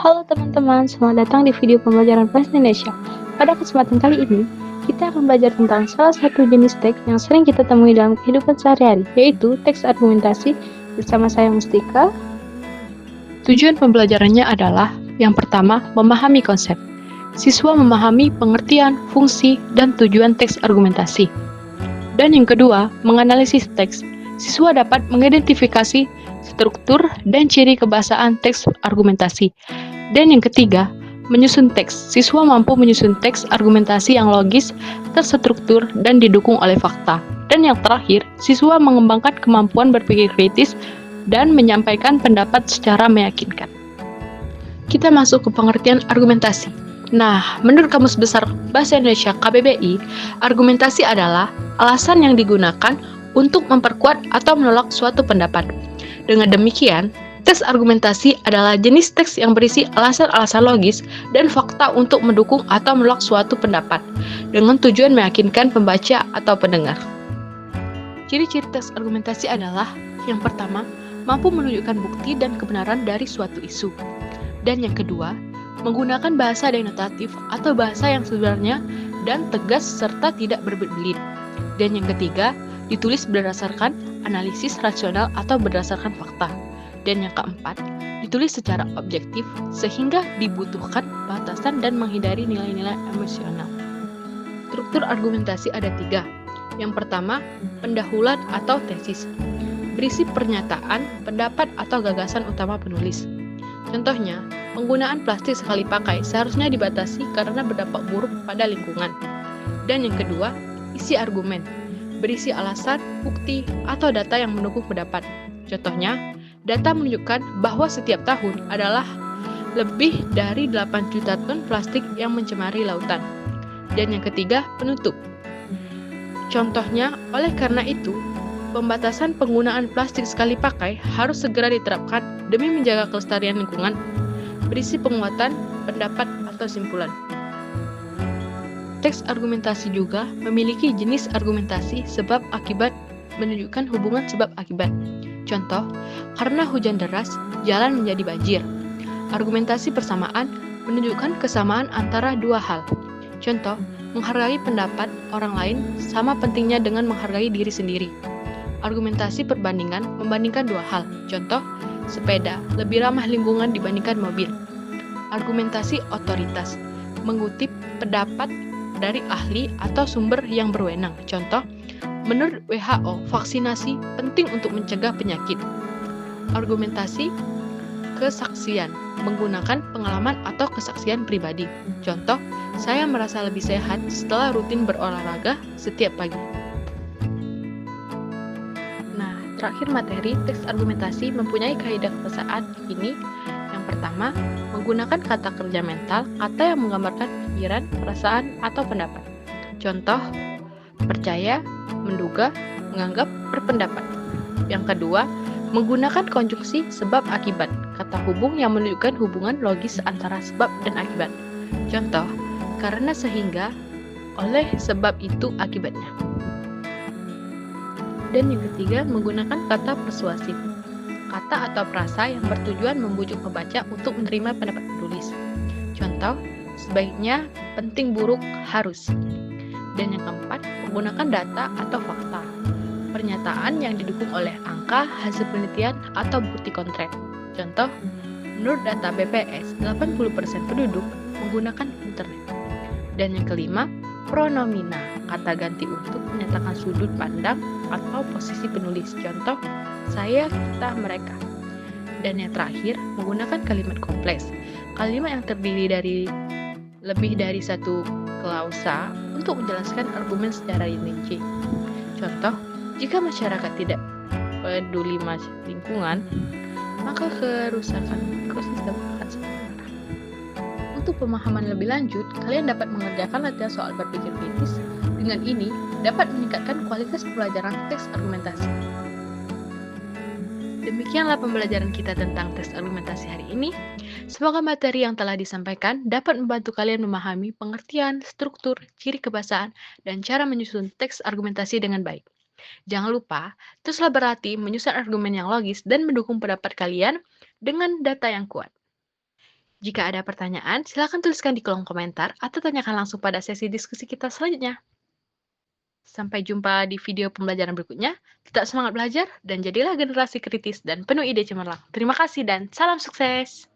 Halo teman-teman, selamat datang di video pembelajaran Bahasa Indonesia. Pada kesempatan kali ini, kita akan belajar tentang salah satu jenis teks yang sering kita temui dalam kehidupan sehari-hari, yaitu teks argumentasi bersama saya Mustika. Tujuan pembelajarannya adalah, yang pertama, memahami konsep. Siswa memahami pengertian, fungsi, dan tujuan teks argumentasi. Dan yang kedua, menganalisis teks. Siswa dapat mengidentifikasi struktur dan ciri kebahasaan teks argumentasi. Dan yang ketiga, menyusun teks. Siswa mampu menyusun teks argumentasi yang logis, terstruktur, dan didukung oleh fakta. Dan yang terakhir, siswa mengembangkan kemampuan berpikir kritis dan menyampaikan pendapat secara meyakinkan. Kita masuk ke pengertian argumentasi. Nah, menurut Kamus Besar Bahasa Indonesia KBBI, argumentasi adalah alasan yang digunakan untuk memperkuat atau menolak suatu pendapat. Dengan demikian, teks argumentasi adalah jenis teks yang berisi alasan-alasan logis dan fakta untuk mendukung atau menolak suatu pendapat, dengan tujuan meyakinkan pembaca atau pendengar. Ciri-ciri teks argumentasi adalah, yang pertama, mampu menunjukkan bukti dan kebenaran dari suatu isu. Dan yang kedua, menggunakan bahasa denotatif atau bahasa yang sebenarnya dan tegas serta tidak berbelit-belit. Dan yang ketiga, ditulis berdasarkan analisis rasional atau berdasarkan fakta. Dan yang keempat, ditulis secara objektif sehingga dibutuhkan batasan dan menghindari nilai-nilai emosional. Struktur argumentasi ada 3. Yang pertama, pendahuluan atau tesis. Berisi pernyataan, pendapat, atau gagasan utama penulis. Contohnya, penggunaan plastik sekali pakai seharusnya dibatasi karena berdampak buruk pada lingkungan. Dan yang kedua, isi argumen. Berisi alasan, bukti, atau data yang mendukung pendapat. Contohnya, data menunjukkan bahwa setiap tahun adalah lebih dari 8 juta ton plastik yang mencemari lautan. Dan yang ketiga, penutup. Contohnya, oleh karena itu, pembatasan penggunaan plastik sekali pakai harus segera diterapkan demi menjaga kelestarian lingkungan. Berisi penguatan, pendapat, atau simpulan. Teks argumentasi juga memiliki jenis argumentasi sebab akibat menunjukkan hubungan sebab akibat. Contoh, karena hujan deras, jalan menjadi banjir. Argumentasi persamaan menunjukkan kesamaan antara dua hal. Contoh, menghargai pendapat orang lain sama pentingnya dengan menghargai diri sendiri. Argumentasi perbandingan membandingkan dua hal. Contoh, sepeda lebih ramah lingkungan dibandingkan mobil. Argumentasi otoritas mengutip pendapat dari ahli atau sumber yang berwenang. Contoh, menurut WHO, vaksinasi penting untuk mencegah penyakit. Argumentasi kesaksian menggunakan pengalaman atau kesaksian pribadi. Contoh, saya merasa lebih sehat setelah rutin berolahraga setiap pagi. Nah, terakhir materi teks argumentasi mempunyai kaidah kebahasaan ini. Yang pertama, menggunakan kata kerja mental, kata yang menggambarkan pikiran, perasaan, atau pendapat. Contoh, percaya, menduga, menganggap, berpendapat. Yang kedua, menggunakan konjungsi sebab akibat, kata hubung yang menunjukkan hubungan logis antara sebab dan akibat. Contoh, karena sehingga, oleh sebab itu akibatnya. Dan yang ketiga, menggunakan kata persuasif, kata atau frasa yang bertujuan membujuk pembaca untuk menerima pendapat penulis. Contoh, sebaiknya, penting buruk, harus. Dan yang keempat, menggunakan data atau fakta, pernyataan yang didukung oleh angka, hasil penelitian, atau bukti konkret. Contoh, menurut data BPS, 80% penduduk menggunakan internet. Dan yang kelima, pronomina, kata ganti untuk menyatakan sudut pandang atau posisi penulis. Contoh, saya, kita, mereka. Dan yang terakhir, menggunakan kalimat kompleks, kalimat yang terdiri dari lebih dari satu klausa untuk menjelaskan argumen secara rinci. Contoh, jika masyarakat tidak peduli lingkungan, maka kerusakan ekosistem akan semakin parah. Untuk pemahaman lebih lanjut, kalian dapat mengerjakan latihan soal berpikir kritis. Dengan ini, dapat meningkatkan kualitas pelajaran teks argumentasi. Demikianlah pembelajaran kita tentang teks argumentasi hari ini. Semoga materi yang telah disampaikan dapat membantu kalian memahami pengertian, struktur, ciri kebahasaan, dan cara menyusun teks argumentasi dengan baik. Jangan lupa, teruslah berlatih menyusun argumen yang logis dan mendukung pendapat kalian dengan data yang kuat. Jika ada pertanyaan, silakan tuliskan di kolom komentar atau tanyakan langsung pada sesi diskusi kita selanjutnya. Sampai jumpa di video pembelajaran berikutnya. Tetap semangat belajar dan jadilah generasi kritis dan penuh ide cemerlang. Terima kasih dan salam sukses!